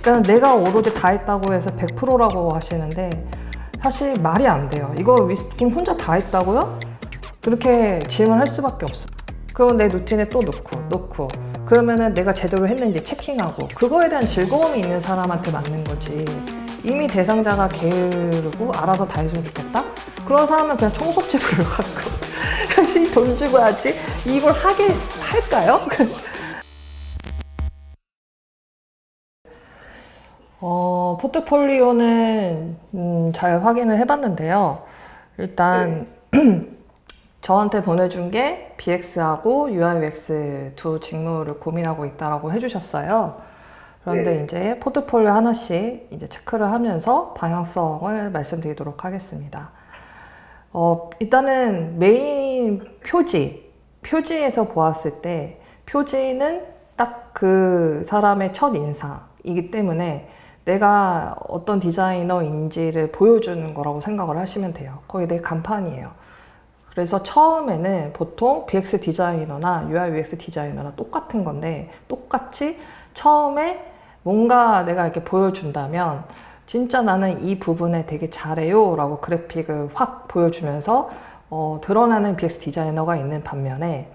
그러니까 내가 오로지 다 했다고 해서 100%라고 하시는데 사실 말이 안 돼요. 이거 지금 혼자 다 했다고요? 그렇게 질문할 수밖에 없어. 그럼 내 루틴에 또 넣고 그러면은 내가 제대로 했는지 체킹하고 그거에 대한 즐거움이 있는 사람한테 맞는 거지. 이미 대상자가 게으르고 알아서 다 했으면 좋겠다? 그런 사람은 그냥 청소채 불러갖고 역시 돈 주고 하지 이걸 하게 할까요? 포트폴리오는 잘 확인을 해봤는데요. 일단 저한테 보내준 게 BX하고 UI/UX 두 직무를 고민하고 있다라고 해주셨어요. 그런데 이제 포트폴리오 하나씩 이제 체크를 하면서 방향성을 말씀드리도록 하겠습니다. 일단은 메인 표지에서 보았을 때 표지는 딱 그 사람의 첫 인상이기 때문에 내가 어떤 디자이너인지를 보여주는 거라고 생각을 하시면 돼요. 거의 내 간판이에요. 그래서 처음에는 보통 BX 디자이너나 UI/UX 디자이너나 똑같은 건데 똑같이 처음에 뭔가 내가 이렇게 보여준다면 진짜 나는 이 부분에 되게 잘해요 라고 그래픽을 확 보여주면서 드러나는 BX 디자이너가 있는 반면에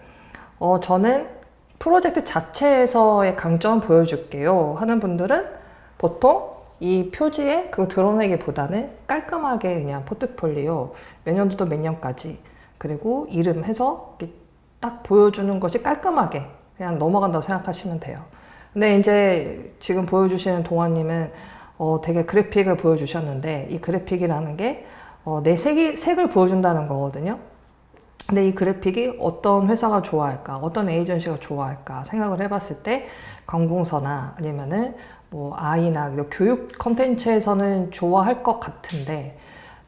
저는 프로젝트 자체에서의 강점을 보여줄게요 하는 분들은 보통 이 표지에 그거 드러내기보다는 깔끔하게 그냥 포트폴리오 몇 년도부터 몇 년까지 그리고 이름 해서 딱 보여주는 것이 깔끔하게 그냥 넘어간다고 생각하시면 돼요. 근데 이제 지금 보여주시는 동아님은 되게 그래픽을 보여주셨는데 이 그래픽이라는 게 내 색을 보여준다는 거거든요. 근데 이 그래픽이 어떤 회사가 좋아할까, 어떤 에이전시가 좋아할까 생각을 해봤을 때 관공서나 아니면은 뭐 아이나 교육 컨텐츠에서는 좋아할 것 같은데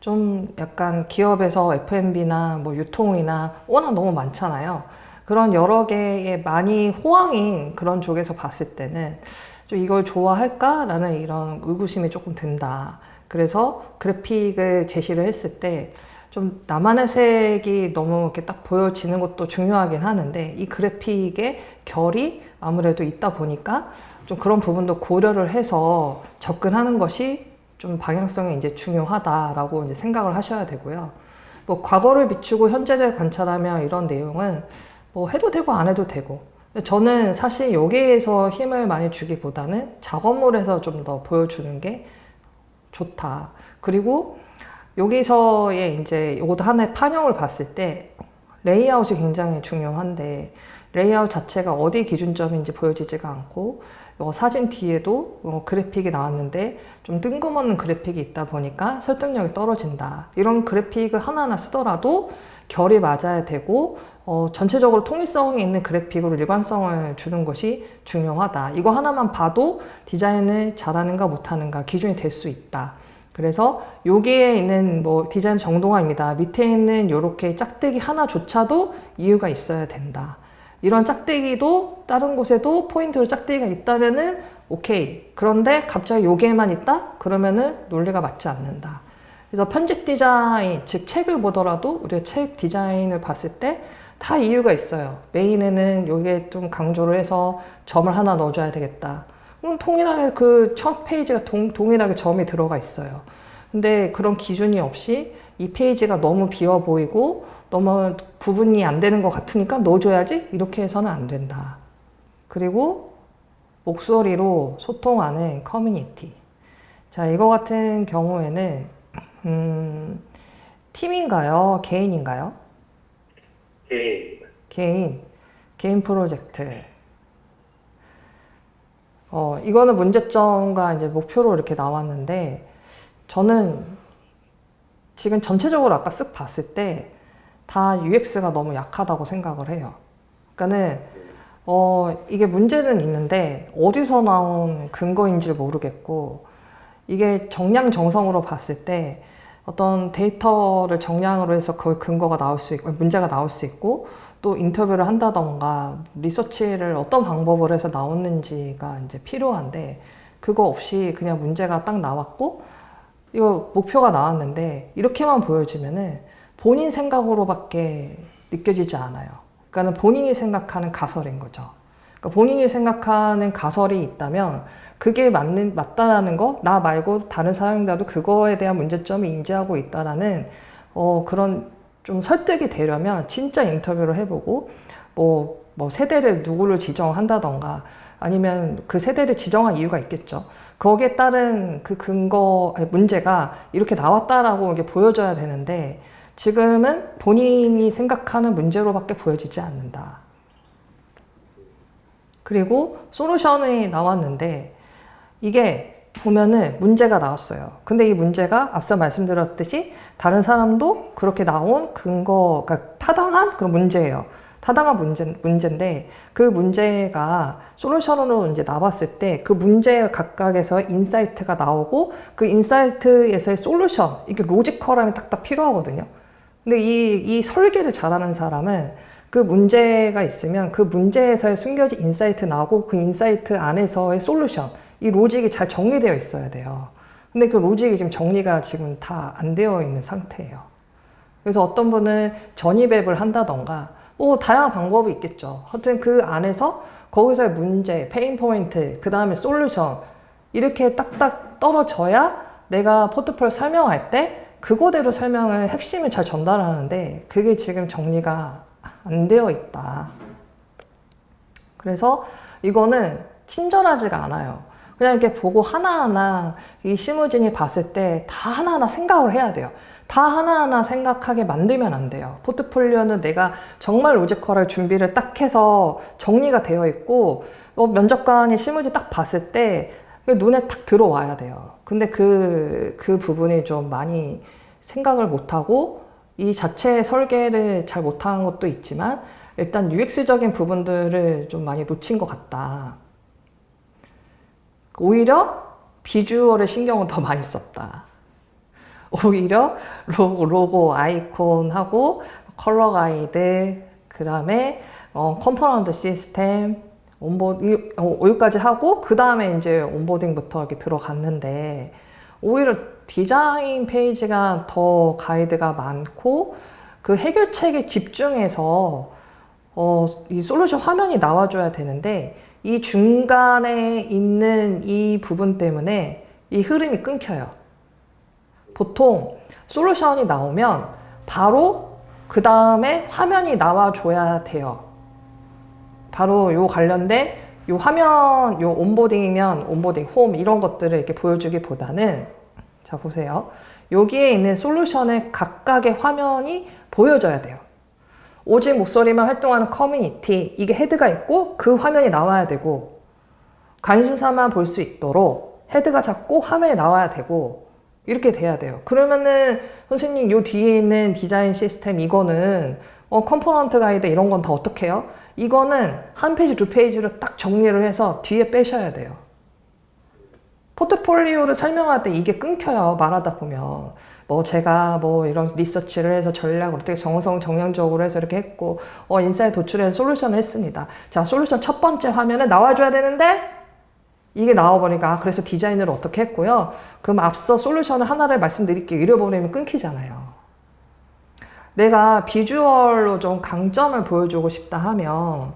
좀 약간 기업에서 F&B나 뭐 유통이나 워낙 너무 많잖아요. 그런 여러 개의 많이 호황인 그런 쪽에서 봤을 때는 좀 이걸 좋아할까라는 이런 의구심이 조금 든다. 그래서 그래픽을 제시를 했을 때 좀 나만의 색이 너무 이렇게 딱 보여지는 것도 중요하긴 하는데 이 그래픽의 결이 아무래도 있다 보니까 좀 그런 부분도 고려를 해서 접근하는 것이 좀 방향성이 이제 중요하다라고 이제 생각을 하셔야 되고요. 뭐 과거를 비추고 현재를 관찰하며 이런 내용은 뭐 해도 되고 안 해도 되고. 저는 사실 여기에서 힘을 많이 주기보다는 작업물에서 좀 더 보여주는 게 좋다. 그리고 여기서의 이제 이것도 하나의 판형을 봤을 때 레이아웃이 굉장히 중요한데 레이아웃 자체가 어디 기준점인지 보여지지가 않고 사진 뒤에도 그래픽이 나왔는데 좀 뜬금없는 그래픽이 있다 보니까 설득력이 떨어진다. 이런 그래픽을 하나하나 쓰더라도 결이 맞아야 되고 전체적으로 통일성이 있는 그래픽으로 일관성을 주는 것이 중요하다. 이거 하나만 봐도 디자인을 잘하는가 못하는가 기준이 될 수 있다. 그래서 여기에 있는 뭐 디자인 정동화입니다. 밑에 있는 이렇게 짝대기 하나조차도 이유가 있어야 된다. 이런 짝대기도 다른 곳에도 포인트로 짝대기가 있다면은 오케이. 그런데 갑자기 여기에만 있다? 그러면은 논리가 맞지 않는다. 그래서 편집 디자인, 즉 책을 보더라도 우리가 책 디자인을 봤을 때 다 이유가 있어요. 메인에는 여기에 좀 강조를 해서 점을 하나 넣어줘야 되겠다. 통일하게 그 첫 페이지가 동일하게 점이 들어가 있어요. 근데 그런 기준이 없이 이 페이지가 너무 비어 보이고 너무 구분이 안 되는 것 같으니까 넣어줘야지? 이렇게 해서는 안 된다. 그리고 목소리로 소통하는 커뮤니티. 자, 이거 같은 경우에는 팀인가요? 개인인가요? 개인 프로젝트. 이거는 문제점과 이제 목표로 이렇게 나왔는데, 저는 지금 전체적으로 아까 쓱 봤을 때, 다 UX가 너무 약하다고 생각을 해요. 그러니까는, 이게 문제는 있는데, 어디서 나온 근거인지를 모르겠고, 이게 정량정성으로 봤을 때, 어떤 데이터를 정량으로 해서 그 근거가 나올 수 있고, 문제가 나올 수 있고, 또 인터뷰를 한다던가 리서치를 어떤 방법을 해서 나왔는지가 이제 필요한데 그거 없이 그냥 문제가 딱 나왔고 이거 목표가 나왔는데 이렇게만 보여지면은 본인 생각으로밖에 느껴지지 않아요. 그러니까 본인이 생각하는 가설인 거죠. 그러니까 그러니까 본인이 생각하는 가설이 있다면 그게 맞다라는 거, 나 말고 다른 사람들도 그거에 대한 문제점을 인지하고 있다라는 그런 좀 설득이 되려면 진짜 인터뷰를 해보고 뭐 세대를 누구를 지정한다던가 아니면 그 세대를 지정한 이유가 있겠죠. 거기에 따른 그 문제가 이렇게 나왔다라고 이렇게 보여줘야 되는데 지금은 본인이 생각하는 문제로밖에 보여지지 않는다. 그리고 솔루션이 나왔는데 이게 보면은 문제가 나왔어요. 근데 이 문제가 앞서 말씀드렸듯이 다른 사람도 그렇게 나온 그러니까 타당한 그런 문제예요. 타당한 문제인데 그 문제가 솔루션으로 이제 나왔을 때 그 문제 각각에서 인사이트가 나오고 그 인사이트에서의 솔루션, 이게 로지컬함이 딱딱 필요하거든요. 근데 이 설계를 잘하는 사람은 그 문제가 있으면 그 문제에서의 숨겨진 인사이트 나오고 그 인사이트 안에서의 솔루션, 이 로직이 잘 정리되어 있어야 돼요. 근데 그 로직이 지금 정리가 지금 다 안 되어 있는 상태예요. 그래서 어떤 분은 전입앱을 한다던가 다양한 방법이 있겠죠. 하여튼 그 안에서 거기서의 문제, 페인 포인트, 그 다음에 솔루션 이렇게 딱딱 떨어져야 내가 포트폴리오 설명할 때 그거대로 설명을 핵심을 잘 전달하는데 그게 지금 정리가 안 되어 있다. 그래서 이거는 친절하지가 않아요. 그냥 이렇게 보고 하나하나 이 실무진이 봤을 때 다 하나하나 생각을 해야 돼요. 다 하나하나 생각하게 만들면 안 돼요. 포트폴리오는 내가 정말 로지컬하게 준비를 딱 해서 정리가 되어 있고 면접관이 실무진 딱 봤을 때 눈에 딱 들어와야 돼요. 근데 그 부분이 좀 많이 생각을 못하고 이 자체 설계를 잘 못한 것도 있지만 일단 UX적인 부분들을 좀 많이 놓친 것 같다. 오히려 비주얼에 신경을 더 많이 썼다. 오히려 로고 아이콘하고 컬러 가이드, 그 다음에 컴포넌트 시스템, 여기까지 하고 그 다음에 이제 온보딩부터 이렇게 들어갔는데 오히려 디자인 페이지가 더 가이드가 많고 그 해결책에 집중해서 이 솔루션 화면이 나와줘야 되는데 이 중간에 있는 이 부분 때문에 이 흐름이 끊겨요. 보통 솔루션이 나오면 바로 그 다음에 화면이 나와줘야 돼요. 바로 요 관련된 요 화면, 요 온보딩이면 온보딩, 홈 이런 것들을 이렇게 보여주기보다는 자 보세요. 여기에 있는 솔루션의 각각의 화면이 보여져야 돼요. 오직 목소리만 활동하는 커뮤니티, 이게 헤드가 있고 그 화면이 나와야 되고 관심사만 볼 수 있도록 헤드가 작고 화면이 나와야 되고 이렇게 돼야 돼요. 그러면은 선생님 요 뒤에 있는 디자인 시스템 이거는 컴포넌트 가이드 이런 건 다 어떻게 해요? 이거는 한 페이지 두 페이지로 딱 정리를 해서 뒤에 빼셔야 돼요. 포트폴리오를 설명할 때 이게 끊겨요. 말하다 보면 제가 이런 리서치를 해서 전략을 어떻게 정량적으로 해서 이렇게 했고 인사이트 도출해서 솔루션을 했습니다. 자, 솔루션 첫 번째 화면에 나와줘야 되는데 이게 나와버리니까 그래서 디자인을 어떻게 했고요. 그럼 앞서 솔루션을 하나를 말씀드릴게요. 잃어버리면 끊기잖아요. 내가 비주얼로 좀 강점을 보여주고 싶다 하면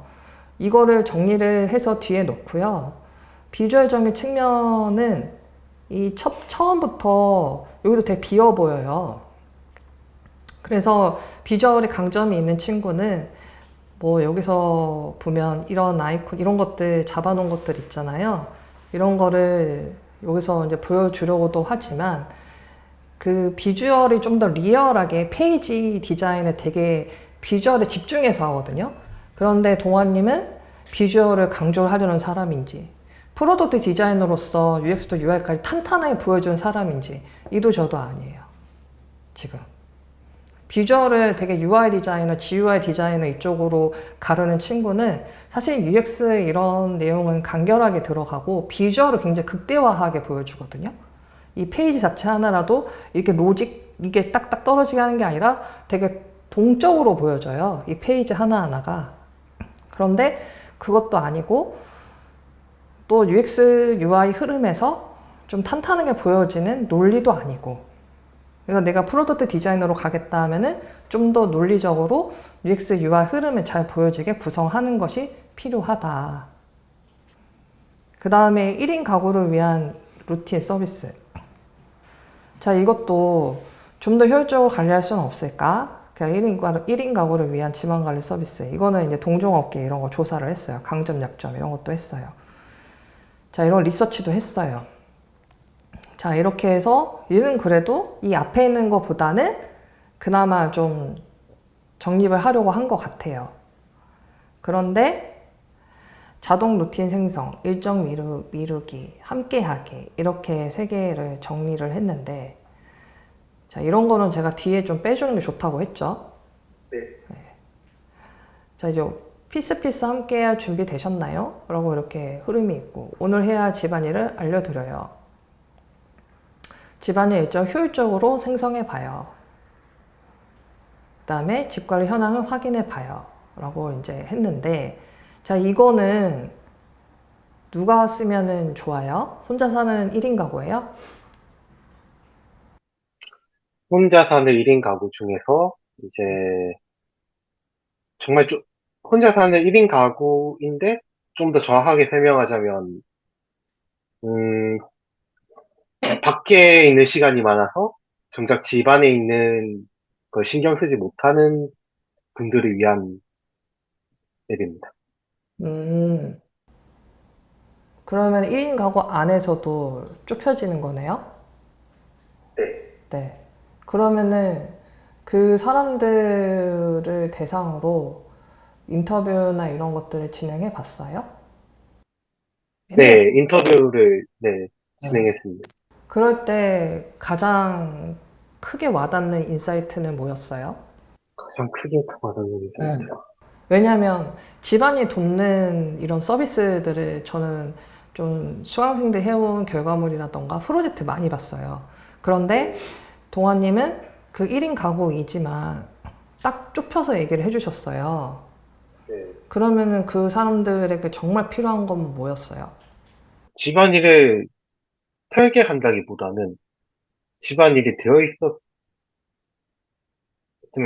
이거를 정리를 해서 뒤에 놓고요. 비주얼적인 측면은 이 처음부터 여기도 되게 비어 보여요. 그래서 비주얼에 강점이 있는 친구는 여기서 보면 이런 아이콘, 이런 것들 잡아놓은 것들 있잖아요. 이런 거를 여기서 이제 보여주려고도 하지만 그 비주얼이 좀 더 리얼하게 페이지 디자인을 되게 비주얼에 집중해서 하거든요. 그런데 동아님은 비주얼을 강조를 하려는 사람인지 프로덕트 디자이너로서 UX도 UI까지 탄탄하게 보여주는 사람인지 이도 저도 아니에요. 지금 비주얼을 되게 UI 디자이너, GUI 디자이너 이쪽으로 가르는 친구는 사실 UX 이런 내용은 간결하게 들어가고 비주얼을 굉장히 극대화하게 보여주거든요. 이 페이지 자체 하나라도 이렇게 로직 이게 딱딱 떨어지게 하는 게 아니라 되게 동적으로 보여져요. 이 페이지 하나하나가. 그런데 그것도 아니고 또 UX, UI 흐름에서 좀 탄탄하게 보여지는 논리도 아니고 그래서 내가 프로덕트 디자이너로 가겠다 하면은 좀 더 논리적으로 UX, UI 흐름을 잘 보여지게 구성하는 것이 필요하다. 그 다음에 1인 가구를 위한 루틴 서비스. 자, 이것도 좀 더 효율적으로 관리할 수는 없을까? 그냥 1인 가구를 위한 집안 관리 서비스. 이거는 이제 동종업계 이런 거 조사를 했어요. 강점, 약점 이런 것도 했어요. 자, 이런 리서치도 했어요. 자, 이렇게 해서 얘는 그래도 이 앞에 있는 것보다는 그나마 좀 정립을 하려고 한 것 같아요. 그런데 자동 루틴 생성, 일정 미루기, 함께하기 이렇게 세 개를 정리를 했는데 자, 이런 거는 제가 뒤에 좀 빼주는 게 좋다고 했죠. 네. 자, 이제 피스 함께할 준비 되셨나요? 라고 이렇게 흐름이 있고 오늘 해야 할 집안일을 알려드려요. 집안일 일정 효율적으로 생성해 봐요. 그 다음에 집관리 현황을 확인해 봐요. 라고 이제 했는데 자, 이거는 누가 쓰면은 좋아요? 혼자 사는 1인 가구예요? 혼자 사는 1인 가구 중에서 이제 정말 좀 혼자 사는 1인 가구인데 좀 더 정확하게 설명하자면 음, 밖에 있는 시간이 많아서 정작 집 안에 있는 걸 신경 쓰지 못하는 분들을 위한 앱입니다. 음, 그러면 1인 가구 안에서도 좁혀지는 거네요? 네. 네. 그러면은 그 사람들을 대상으로 인터뷰나 이런 것들을 진행해 봤어요? 했나요? 네, 인터뷰를 네, 네. 진행했습니다. 그럴 때 가장 크게 와닿는 인사이트는 뭐였어요? 가장 크게 와닿는 네. 인사이트요. 왜냐하면 집안이 돕는 이런 서비스들을 저는 좀 수강생들 해온 결과물이라던가 프로젝트 많이 봤어요. 그런데 동아님은 그 1인 가구이지만 딱 좁혀서 얘기를 해주셨어요. 네. 그러면은 그 사람들에게 정말 필요한 건 뭐였어요? 집안일을 설계한다기보다는 집안일이 되어 있었으면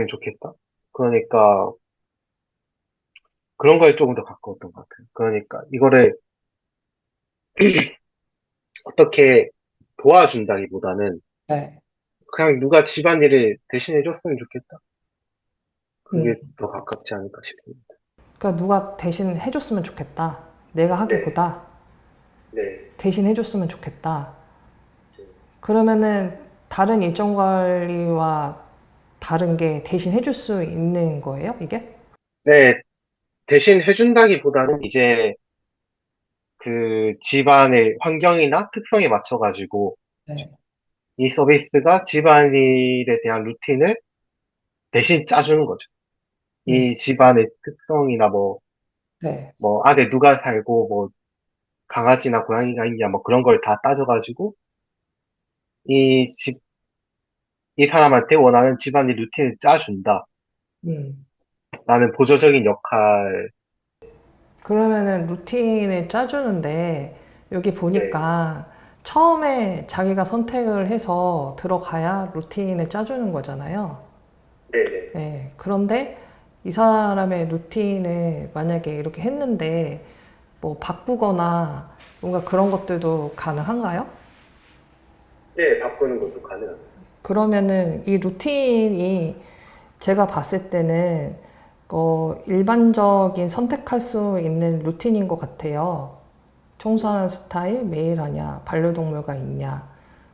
좋겠다. 그러니까 그런 거에 조금 더 가까웠던 것 같아요. 그러니까 이거를 어떻게 도와준다기보다는 네. 그냥 누가 집안일을 대신해줬으면 좋겠다. 음. 그게 더 가깝지 않을까 싶습니다. 그러니까 누가 대신 해줬으면 좋겠다. 내가 네, 하기보다 네. 대신 해줬으면 좋겠다. 그러면은 다른 일정 관리와 다른 게 대신 해줄 수 있는 거예요, 이게? 네, 대신 해준다기보다는 이제 그 집안의 환경이나 특성에 맞춰가지고 네. 이 서비스가 집안일에 대한 루틴을 대신 짜주는 거죠. 음. 이 집안의 특성이나 네. 뭐 안에 누가 살고 뭐 강아지나 고양이가 있냐 뭐 그런 걸 다 따져가지고 이 집, 이 사람한테 원하는 집안일 루틴을 짜준다. 음. 라는 보조적인 역할. 그러면은 루틴을 짜주는데 여기 네, 보니까 처음에 자기가 선택을 해서 들어가야 루틴을 짜주는 거잖아요. 네네. 네. 그런데 이 사람의 루틴을 만약에 이렇게 했는데 뭐 바꾸거나 뭔가 그런 것들도 가능한가요? 네, 바꾸는 것도 가능합니다. 그러면은 이 루틴이 제가 봤을 때는 일반적인 선택할 수 있는 루틴인 것 같아요. 청소하는 스타일 매일 하냐, 반려동물가 있냐.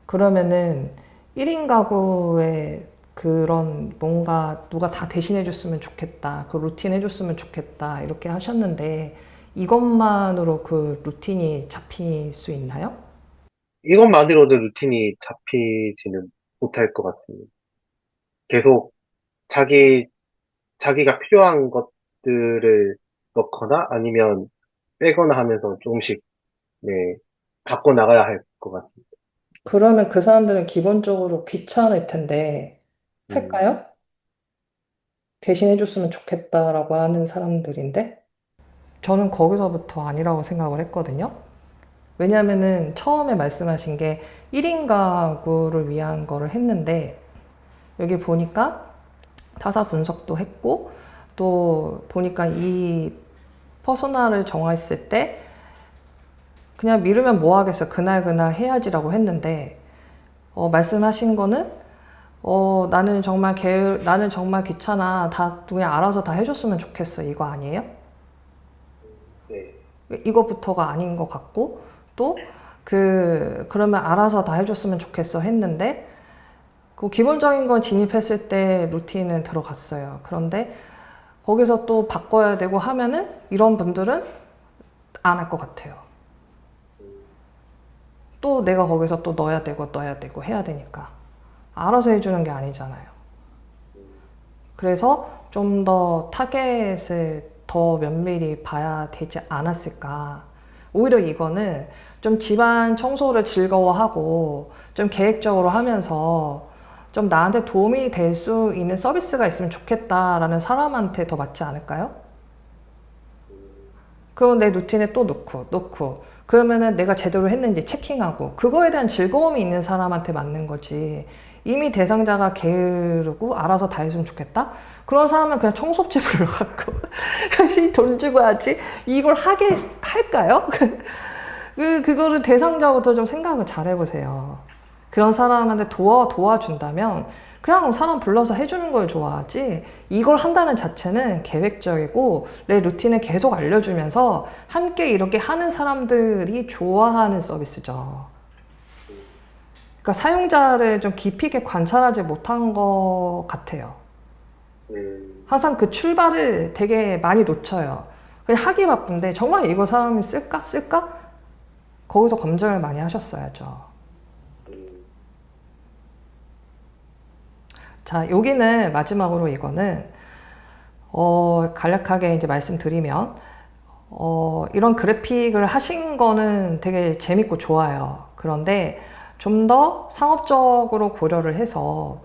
그러면은 1인 가구에 그런 뭔가 누가 다 대신해 줬으면 좋겠다. 그 루틴 해줬으면 좋겠다. 이렇게 하셨는데 이것만으로 그 루틴이 잡힐 수 있나요? 이것만으로도 루틴이 잡히지는 못할 것 같습니다. 계속 자기, 자기가 필요한 것들을 넣거나 아니면 빼거나 하면서 조금씩, 네, 바꿔 나가야 할 것 같습니다. 그러면 그 사람들은 기본적으로 귀찮을 텐데 음, 할까요? 대신해줬으면 좋겠다라고 하는 사람들인데 저는 거기서부터 아니라고 생각을 했거든요. 왜냐면은 처음에 말씀하신 게 1인 가구를 위한 거를 했는데 여기 보니까 타사 분석도 했고 또 보니까 이 퍼소나를 정했을 때 그냥 미루면 뭐 하겠어. 그날 해야지라고 했는데, 말씀하신 거는, 나는 정말 귀찮아. 다 그냥 알아서 다 해줬으면 좋겠어. 이거 아니에요? 네. 이거부터가 아닌 것 같고, 또, 그러면 알아서 다 해줬으면 좋겠어 했는데, 그 기본적인 건 진입했을 때 루틴은 들어갔어요. 그런데 거기서 또 바꿔야 되고 하면은 이런 분들은 안 할 것 같아요. 또 내가 거기서 또 넣어야 되고 해야 되니까. 알아서 해주는 게 아니잖아요. 그래서 좀 더 타겟을 더 면밀히 봐야 되지 않았을까. 오히려 이거는 좀 집안 청소를 즐거워하고 좀 계획적으로 하면서 좀 나한테 도움이 될 수 있는 서비스가 있으면 좋겠다라는 사람한테 더 맞지 않을까요? 그럼 내 루틴에 또 넣고 그러면은 내가 제대로 했는지 체킹하고 그거에 대한 즐거움이 있는 사람한테 맞는 거지. 이미 대상자가 게으르고 알아서 다 했으면 좋겠다? 그런 사람은 그냥 청소집 불러갖고 역시 돈 주고 하지 이걸 할까요? 그거를 대상자부터 좀 생각을 잘 해보세요. 그런 사람한테 도와준다면 그냥 사람 불러서 해주는 걸 좋아하지 이걸 한다는 자체는 계획적이고 내 루틴을 계속 알려주면서 함께 이렇게 하는 사람들이 좋아하는 서비스죠. 그러니까 사용자를 좀 깊이 있게 관찰하지 못한 것 같아요. 항상 그 출발을 되게 많이 놓쳐요. 그냥 하기 바쁜데 정말 이거 사람이 쓸까? 거기서 검증을 많이 하셨어야죠. 자, 여기는 마지막으로 이거는 간략하게 이제 말씀드리면 이런 그래픽을 하신 거는 되게 재밌고 좋아요. 그런데 좀 더 상업적으로 고려를 해서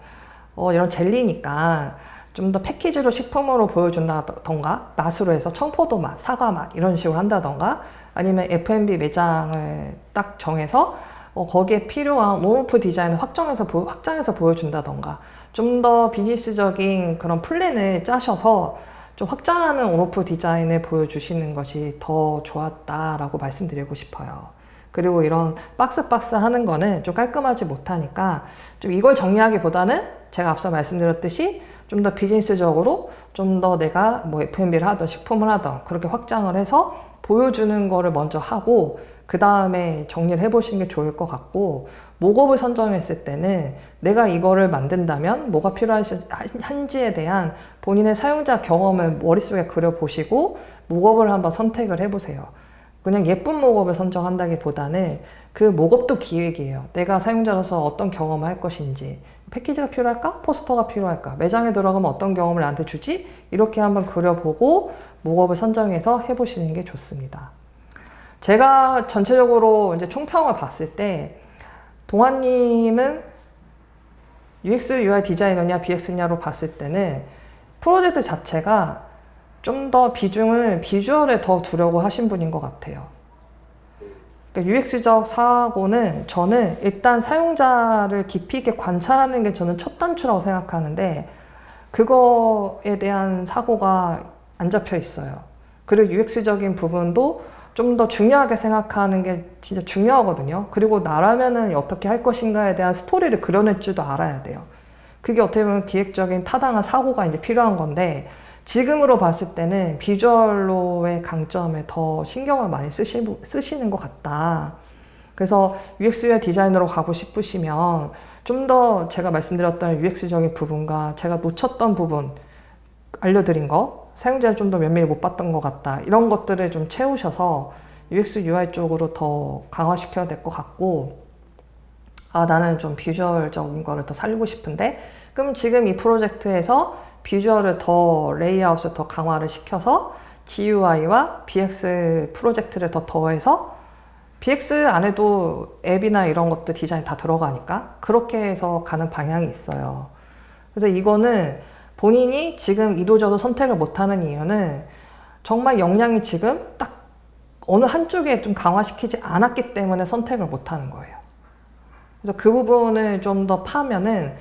이런 젤리니까 좀 더 패키지로 식품으로 보여준다던가 맛으로 해서 청포도 맛, 사과 맛 이런 식으로 한다던가 아니면 F&B 매장을 딱 정해서 거기에 필요한 홈오프 디자인을 확장해서 보여준다던가 좀 더 비즈니스적인 그런 플랜을 짜셔서 좀 확장하는 온오프 디자인을 보여주시는 것이 더 좋았다라고 말씀드리고 싶어요. 그리고 이런 박스 하는 거는 좀 깔끔하지 못하니까 좀 이걸 정리하기보다는 제가 앞서 말씀드렸듯이 좀 더 비즈니스적으로 좀 더 내가 뭐 F&B를 하든 식품을 하든 그렇게 확장을 해서 보여주는 거를 먼저 하고 그 다음에 정리를 해보시는 게 좋을 것 같고 목업을 선정했을 때는 내가 이거를 만든다면 뭐가 필요한지에 대한 본인의 사용자 경험을 머릿속에 그려보시고 목업을 한번 선택을 해보세요. 그냥 예쁜 목업을 선정한다기보다는 그 목업도 기획이에요. 내가 사용자로서 어떤 경험을 할 것인지 패키지가 필요할까? 포스터가 필요할까? 매장에 들어가면 어떤 경험을 나한테 주지? 이렇게 한번 그려보고 목업을 선정해서 해보시는 게 좋습니다. 제가 전체적으로 이제 총평을 봤을 때 동아님은 UX, UI 디자이너냐 BX냐로 봤을 때는 프로젝트 자체가 좀 더 비중을 비주얼에 더 두려고 하신 분인 것 같아요. 그러니까 UX적 사고는 저는 일단 사용자를 깊이 있게 관찰하는 게 저는 첫 단추라고 생각하는데 그거에 대한 사고가 안 잡혀 있어요. 그리고 UX적인 부분도 좀 더 중요하게 생각하는 게 진짜 중요하거든요. 그리고 나라면은 어떻게 할 것인가에 대한 스토리를 그려낼 줄도 알아야 돼요. 그게 어떻게 보면 기획적인 타당한 사고가 이제 필요한 건데 지금으로 봤을 때는 비주얼로의 강점에 더 신경을 많이 쓰시는 것 같다. 그래서 UX, UI 디자이너로 가고 싶으시면 좀 더 제가 말씀드렸던 UX적인 부분과 제가 놓쳤던 부분 알려드린 거 사용자를 좀 더 면밀히 못 봤던 것 같다. 이런 것들을 좀 채우셔서 UX, UI 쪽으로 더 강화시켜야 될 것 같고 나는 좀 비주얼적인 거를 더 살리고 싶은데 그럼 지금 이 프로젝트에서 비주얼을 더 레이아웃을 더 강화를 시켜서 GUI와 BX 프로젝트를 더 더해서 BX 안에도 앱이나 이런 것들 디자인 다 들어가니까 그렇게 해서 가는 방향이 있어요. 그래서 이거는 본인이 지금 이도저도 선택을 못하는 이유는 정말 역량이 지금 딱 어느 한쪽에 좀 강화시키지 않았기 때문에 선택을 못하는 거예요. 그래서 그 부분을 좀 더 파면은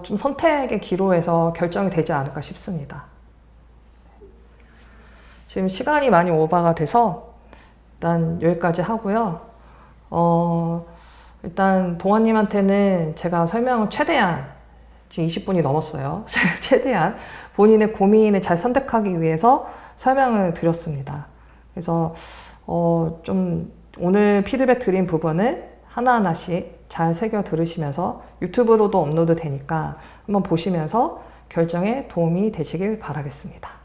좀 선택의 기로에서 결정이 되지 않을까 싶습니다. 지금 시간이 많이 오버가 돼서 일단 여기까지 하고요. 일단 동아님한테는 제가 설명을 최대한 지금 20분이 넘었어요. 최대한 본인의 고민을 잘 선택하기 위해서 설명을 드렸습니다. 그래서 좀 오늘 피드백 드린 부분을 하나하나씩 잘 새겨 들으시면서 유튜브로도 업로드 되니까 한번 보시면서 결정에 도움이 되시길 바라겠습니다.